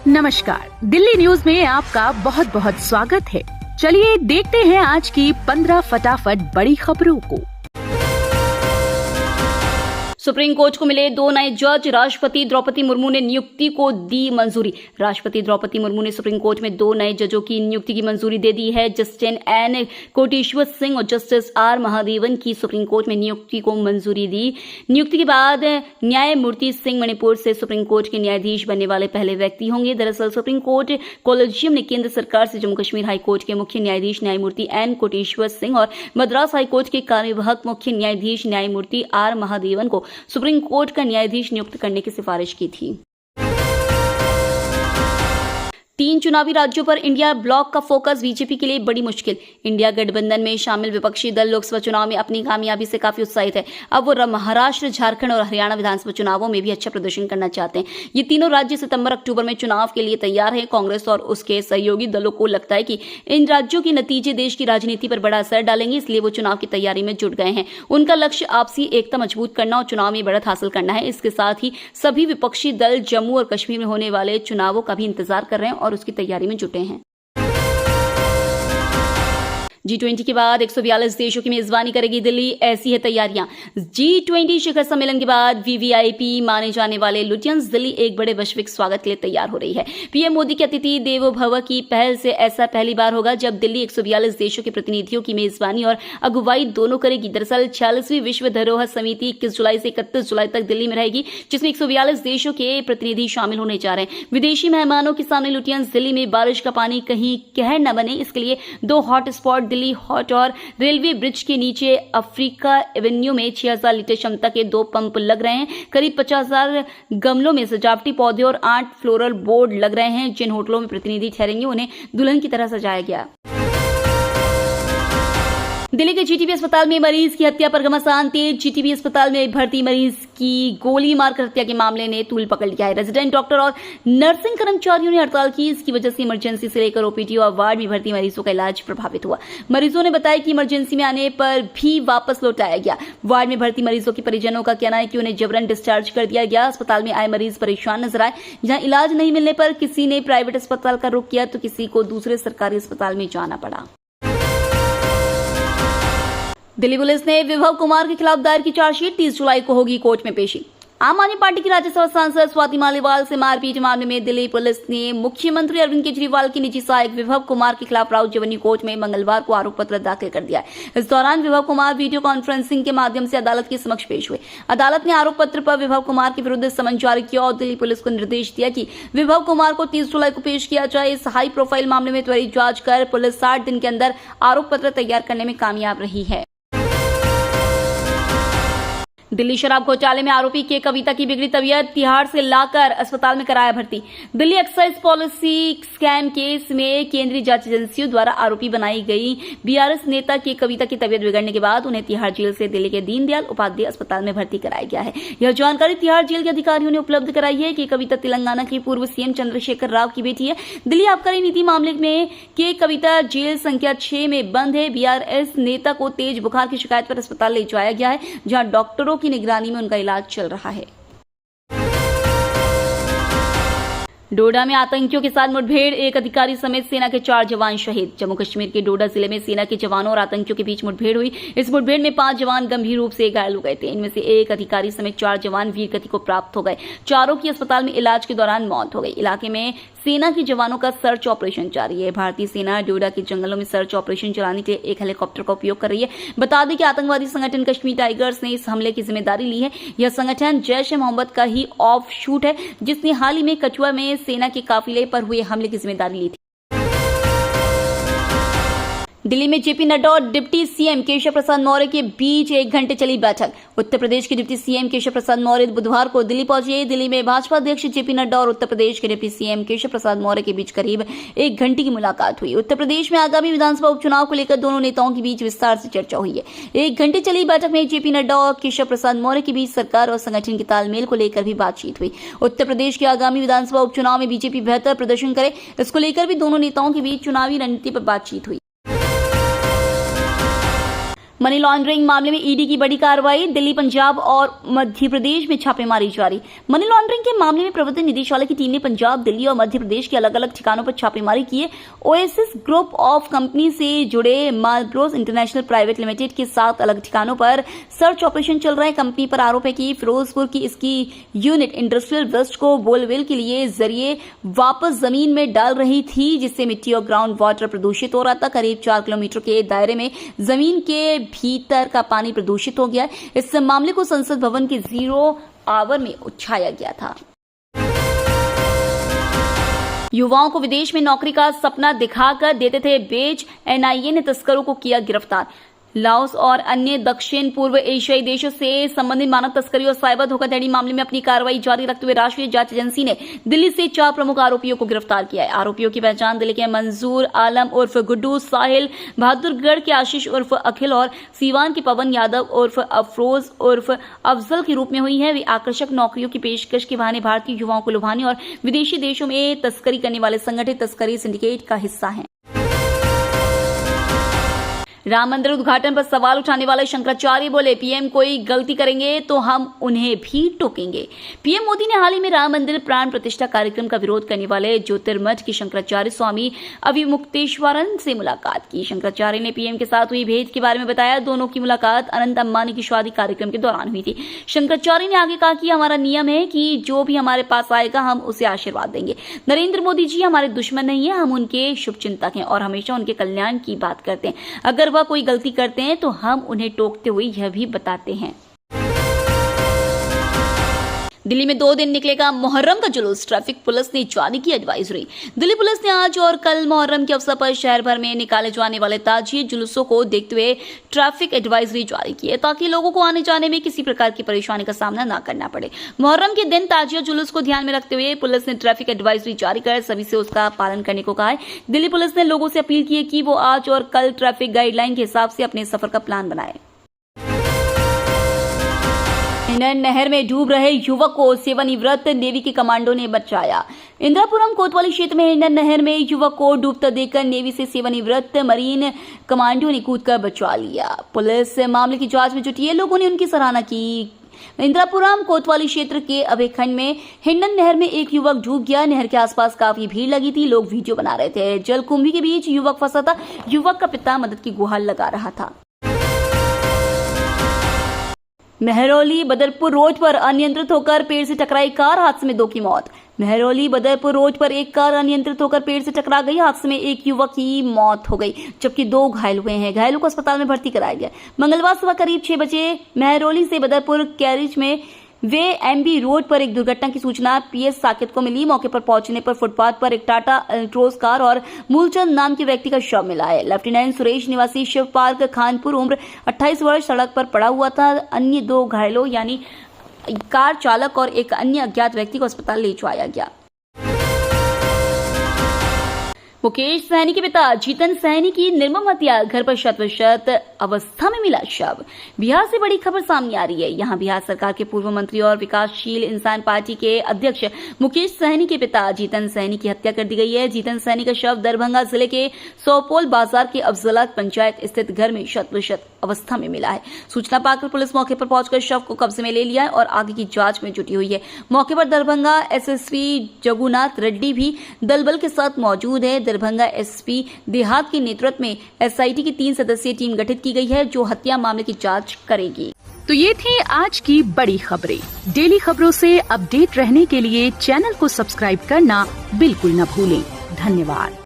नमस्कार, दिल्ली न्यूज में आपका बहुत बहुत स्वागत है। चलिए देखते हैं आज की 15 फटाफट बड़ी खबरों को। सुप्रीम कोर्ट को मिले 2 नए जज, राष्ट्रपति द्रौपदी मुर्मू ने नियुक्ति को दी मंजूरी। राष्ट्रपति द्रौपदी मुर्मू ने सुप्रीम कोर्ट में 2 नए जजों की नियुक्ति की मंजूरी दे दी है। जस्टिस एन कोटेश्वर सिंह और जस्टिस आर महादेवन की सुप्रीम कोर्ट में नियुक्ति को मंजूरी दी। नियुक्ति के बाद न्यायमूर्ति सिंह मणिपुर से सुप्रीम कोर्ट के न्यायाधीश बनने वाले पहले व्यक्ति होंगे। दरअसल सुप्रीम कोर्ट कॉलेजियम ने केंद्र सरकार से जम्मू कश्मीर हाई कोर्ट के मुख्य न्यायाधीश न्यायमूर्ति एन कोटेश्वर सिंह और मद्रास हाई कोर्ट के कार्यवाहक मुख्य न्यायाधीश न्यायमूर्ति आर महादेवन को सुप्रीम कोर्ट का न्यायाधीश नियुक्त करने की सिफारिश की थी। 3 चुनावी राज्यों पर इंडिया ब्लॉक का फोकस, बीजेपी के लिए बड़ी मुश्किल। इंडिया गठबंधन में शामिल विपक्षी दल लोकसभा चुनाव में अपनी कामयाबी से काफी उत्साहित है। अब वो महाराष्ट्र, झारखंड और हरियाणा विधानसभा चुनावों में भी अच्छा प्रदर्शन करना चाहते हैं। ये तीनों राज्य सितंबर अक्टूबर में चुनाव के लिए तैयार हैं। कांग्रेस और उसके सहयोगी दलों को लगता है कि इन राज्यों के नतीजे देश की राजनीति पर बड़ा असर डालेंगे, इसलिए वो चुनाव की तैयारी में जुट गए हैं। उनका लक्ष्य आपसी एकता मजबूत करना और चुनाव में बढ़त हासिल करना है। इसके साथ ही सभी विपक्षी दल जम्मू और कश्मीर में होने वाले चुनावों का भी इंतजार कर रहे हैं और उसकी तैयारी में जुटे हैं। G20 के बाद 142 देशों की मेजबानी करेगी दिल्ली, ऐसी है तैयारियां। G20 शिखर सम्मेलन के बाद वीवीआईपी माने जाने वाले लुटियंस दिल्ली एक बड़े वैश्विक स्वागत के लिए तैयार हो रही है। पीएम मोदी के अतिथि देवो भव की पहल से ऐसा पहली बार होगा जब दिल्ली 142 देशों के प्रतिनिधियों की मेजबानी और अगुवाई दोनों करेगी। दरअसल 46वीं विश्व धरोहर समिति 21 जुलाई से 31 जुलाई तक दिल्ली में रहेगी, जिसमें 142 देशों के प्रतिनिधि शामिल होने जा रहे हैं। विदेशी मेहमानों के सामने लुटियंस दिल्ली में बारिश का पानी कहीं कहर न बने, इसके लिए 2 हॉट स्पॉट दिल्ली हॉट और रेलवे ब्रिज के नीचे अफ्रीका एवेन्यू में 6000 लीटर क्षमता के 2 पंप लग रहे हैं। करीब 50,000 गमलों में सजावटी पौधे और 8 फ्लोरल बोर्ड लग रहे हैं। जिन होटलों में प्रतिनिधि ठहरेंगे उन्हें दुल्हन की तरह सजाया गया। दिल्ली के जीटीबी अस्पताल में मरीज की हत्या पर घमासान तेज। जीटीबी अस्पताल में भर्ती मरीज की गोली मारकर हत्या के मामले ने तूल पकड़ लिया है। रेजिडेंट डॉक्टर और नर्सिंग कर्मचारियों ने हड़ताल की। इसकी वजह से इमरजेंसी से लेकर ओपीडी और वार्ड में भर्ती मरीजों का इलाज प्रभावित हुआ। मरीजों ने बताया कि इमरजेंसी में आने पर भी वापस लौटाया गया। वार्ड में भर्ती मरीजों के परिजनों का कहना है कि उन्हें जबरन डिस्चार्ज कर दिया गया। अस्पताल में आए मरीज परेशान नजर आए। जहां इलाज नहीं मिलने पर किसी ने प्राइवेट अस्पताल का रुख किया तो किसी को दूसरे सरकारी अस्पताल में जाना पड़ा। दिल्ली पुलिस ने विभव कुमार के खिलाफ दायर की चार्जशीट, 30 जुलाई को होगी कोर्ट में पेशी। आम आदमी पार्टी की राज्यसभा सांसद स्वाति मालीवाल से मारपीट मामले में दिल्ली पुलिस ने मुख्यमंत्री अरविंद केजरीवाल के निजी सहायक विभव कुमार के खिलाफ राउत रेवेन्यू कोर्ट में मंगलवार को आरोप पत्र दाखिल कर दिया है। इस दौरान विभव कुमार वीडियो कॉन्फ्रेंसिंग के माध्यम से अदालत के समक्ष पेश हुए। अदालत ने आरोप पत्र पर विभव कुमार के विरुद्ध समन जारी किया और दिल्ली पुलिस को निर्देश दिया कि विभव कुमार को 30 जुलाई को पेश किया जाए। इस हाई प्रोफाइल मामले में त्वरित जांच कर पुलिस 60 दिन के अंदर आरोप पत्र तैयार करने में कामयाब रही है। दिल्ली शराब घोटाले में आरोपी के कविता की बिगड़ी तबीयत, तिहाड़ से लाकर अस्पताल में कराया भर्ती। Delhi excise policy scam case में केंद्रीय जांच एजेंसियों द्वारा आरोपी बनाई गई बीआरएस नेता की कविता की तबीयत बिगड़ने के बाद उन्हें तिहाड़ जेल से दिल्ली के दीनदयाल उपाध्याय अस्पताल में भर्ती कराया गया है। यह जानकारी तिहाड़ जेल के अधिकारियों ने उपलब्ध कराई है कि कविता तेलंगाना के पूर्व सीएम चंद्रशेखर राव की बेटी है। दिल्ली आबकारी नीति मामले में के कविता जेल संख्या 6 में बंद है। बीआरएस नेता को तेज बुखार की शिकायत पर अस्पताल ले जाया गया है, जहां डॉक्टरों की निगरानी में उनका इलाज चल रहा है। डोडा में आतंकियों के साथ मुठभेड़, एक अधिकारी समेत सेना के 4 जवान शहीद। जम्मू कश्मीर के डोडा जिले में सेना के जवानों और आतंकियों के बीच मुठभेड़ हुई। इस मुठभेड़ में 5 जवान गंभीर रूप से घायल हो गए थे। इनमें से एक अधिकारी समेत 4 जवान वीर गति को प्राप्त हो गए। चारों की अस्पताल में इलाज के दौरान मौत हो गई। इलाके में सेना के जवानों का सर्च ऑपरेशन जारी है। भारतीय सेना डोडा के जंगलों में सर्च ऑपरेशन चलाने के लिए एक हेलीकॉप्टर का उपयोग कर रही है। बता दें कि आतंकवादी संगठन कश्मीर टाइगर्स ने इस हमले की जिम्मेदारी ली है। यह संगठन जैश ए मोहम्मद का ही ऑफ शूट है, जिसने हाल ही में कठुआ में सेना के काफिले पर हुए हमले की जिम्मेदारी ली थी। दिल्ली में जेपी नड्डा और डिप्टी सीएम केशव प्रसाद मौर्य के बीच 1 घंटे चली बैठक। उत्तर प्रदेश के डिप्टी सीएम केशव प्रसाद मौर्य बुधवार को दिल्ली पहुंचे। दिल्ली में भाजपा अध्यक्ष जेपी नड्डा और उत्तर प्रदेश के डिप्टी सीएम केशव प्रसाद मौर्य के बीच करीब 1 घंटे की मुलाकात हुई। उत्तर प्रदेश में आगामी विधानसभा उपचुनाव को लेकर दोनों नेताओं के बीच विस्तार से चर्चा हुई है। 1 घंटे चली बैठक में जेपी नड्डा और केशव प्रसाद मौर्य के बीच सरकार और संगठन के तालमेल को लेकर भी बातचीत हुई। उत्तर प्रदेश के आगामी विधानसभा उपचुनाव में बीजेपी बेहतर प्रदर्शन करे, इसको लेकर भी दोनों नेताओं के बीच चुनावी रणनीति पर बातचीत हुई। मनी लॉन्ड्रिंग मामले में ईडी की बड़ी कार्रवाई, दिल्ली, पंजाब और मध्य प्रदेश में छापेमारी जारी। मनी लॉन्ड्रिंग के मामले में प्रवर्तन निदेशालय की टीम ने पंजाब, दिल्ली और मध्य प्रदेश के अलग अलग ठिकानों पर छापेमारी की है। ओएसिस ग्रुप ऑफ कंपनी से जुड़े मालब्रोस इंटरनेशनल प्राइवेट लिमिटेड के 7 अलग ठिकानों पर सर्च ऑपरेशन चल रहा है। कंपनी पर आरोप है कि फिरोजपुर की इसकी यूनिट इंडस्ट्रियल वेस्ट को बोलवेल के लिए जरिए वापस जमीन में डाल रही थी, जिससे मिट्टी और ग्राउंड वाटर प्रदूषित हो रहा था। करीब 4 किलोमीटर के दायरे में जमीन के भीतर का पानी प्रदूषित हो गया। इस मामले को संसद भवन के 0 आवर में उठाया गया था। युवाओं को विदेश में नौकरी का सपना दिखाकर देते थे बेच, एनआईए ने तस्करों को किया गिरफ्तार। लाओस और अन्य दक्षिण पूर्व एशियाई देशों से संबंधित मानव तस्करी और साइबर धोखाधड़ी मामले में अपनी कार्रवाई जारी रखते हुए राष्ट्रीय जांच एजेंसी ने दिल्ली से 4 प्रमुख आरोपियों को गिरफ्तार किया है। आरोपियों की पहचान दिल्ली के मंजूर आलम उर्फ गुड्डू, साहिल, बहादुरगढ़ के आशीष उर्फ अखिल और सीवान के पवन यादव उर्फ अफरोज उर्फ अफजल के रूप में हुई है। वे आकर्षक नौकरियों की पेशकश के बहाने भारतीय युवाओं को लुभाने और विदेशी देशों में तस्करी करने वाले संगठित तस्करी सिंडिकेट का हिस्सा है। राम मंदिर उद्घाटन पर सवाल उठाने वाले शंकराचार्य बोले, पीएम कोई गलती करेंगे तो हम उन्हें भी टोकेंगे। पीएम मोदी ने हाल ही में राम मंदिर प्राण प्रतिष्ठा कार्यक्रम का विरोध करने वाले ज्योतिर्मठ के शंकराचार्य स्वामी अविमुक्तेश्वरन से मुलाकात की। शंकराचार्य ने पीएम के साथ हुई भेंट के बारे में बताया। दोनों की मुलाकात अनंत अंबानी की शादी कार्यक्रम के दौरान हुई थी। शंकराचार्य ने आगे कहा कि हमारा नियम है कि जो भी हमारे पास आएगा हम उसे आशीर्वाद देंगे। नरेंद्र मोदी जी हमारे दुश्मन नहीं है, हम उनके शुभचिंतक हैं और हमेशा उनके कल्याण की बात करते हैं। अगर वह कोई गलती करते हैं तो हम उन्हें टोकते हुए यह भी बताते हैं। दिल्ली में 2 दिन निकलेगा मुहर्रम का जुलूस, ट्रैफिक पुलिस ने जारी की एडवाइजरी। दिल्ली पुलिस ने आज और कल मुहर्रम के अवसर पर शहर भर में निकाले जाने वाले ताजिए जुलूसों को देखते हुए ट्रैफिक एडवाइजरी जारी की है, ताकि लोगों को आने जाने में किसी प्रकार की परेशानी का सामना न करना पड़े। मुहर्रम के दिन ताजिया जुलूस को ध्यान में रखते हुए पुलिस ने ट्रैफिक एडवाइजरी जारी कर सभी से उसका पालन करने को कहा है। दिल्ली पुलिस ने लोगों से अपील की है कि वो आज और कल ट्रैफिक गाइडलाइन के हिसाब से अपने सफर का प्लान बनाए। हिंडन नहर में डूब रहे युवक को सेवानिवृत्त नेवी के कमांडो ने बचाया। इंदिरापुरम कोतवाली क्षेत्र में हिंडन नहर में युवक को डूबता देखकर नेवी से सेवानिवृत्त मरीन कमांडो ने कूदकर बचा लिया। पुलिस मामले की जांच में जुटी है। लोगों ने उनकी सराहना की। इंदिरापुरम कोतवाली क्षेत्र के अभेखंड में हिंडन नहर में एक युवक डूब गया। नहर के आसपास काफी भीड़ लगी थी, लोग वीडियो बना रहे थे। जलकुंभी के बीच युवक फंसा था। युवक का पिता मदद की गुहार लगा रहा था। मेहरौली बदरपुर रोड पर अनियंत्रित होकर पेड़ से टकराई कार, हादसे में 2 की मौत। मेहरौली बदरपुर रोड पर एक कार अनियंत्रित होकर पेड़ से टकरा गई। हादसे में एक युवक की मौत हो गई, जबकि 2 घायल हुए हैं। घायलों को अस्पताल में भर्ती कराया गया। मंगलवार सुबह करीब 6 बजे मेहरौली से बदरपुर कैरिज में वे एमबी रोड पर एक दुर्घटना की सूचना पीएस साकेत को मिली। मौके पर पहुंचने पर फुटपाथ पर एक टाटा अल्ट्रोज कार और मूलचंद नाम के व्यक्ति का शव मिला है। लेफ्टिनेंट सुरेश निवासी शिव पार्क खानपुर, उम्र 28 वर्ष, सड़क पर पड़ा हुआ था। अन्य 2 घायलों यानी कार चालक और एक अन्य अज्ञात व्यक्ति को अस्पताल ले जाया गया। मुकेश सहनी के पिता जीतन सहनी की निर्मम हत्या, घर पर शत अवस्था में मिला शव। बिहार से बड़ी खबर सामने आ रही है। यहाँ बिहार सरकार के पूर्व मंत्री और विकासशील इंसान पार्टी के अध्यक्ष मुकेश सहनी के पिता जीतन सहनी की हत्या कर दी गई है। जीतन सहनी का शव दरभंगा जिले के सोपोल बाजार के अफजला पंचायत स्थित घर में शत अवस्था में मिला है। सूचना पाकर पुलिस मौके पर पहुंचकर शव को कब्जे में ले लिया है और आगे की जांच में जुटी हुई है। मौके पर दरभंगा एसएसपी जगुनाथ रेड्डी भी दलबल के साथ मौजूद है। दरभंगा एसपी देहात के नेतृत्व में एसआईटी की 3 सदस्यीय टीम गठित की गई है, जो हत्या मामले की जांच करेगी। तो ये थी आज की बड़ी खबरें। डेली खबरों से अपडेट रहने के लिए चैनल को सब्सक्राइब करना बिल्कुल न भूलें। धन्यवाद।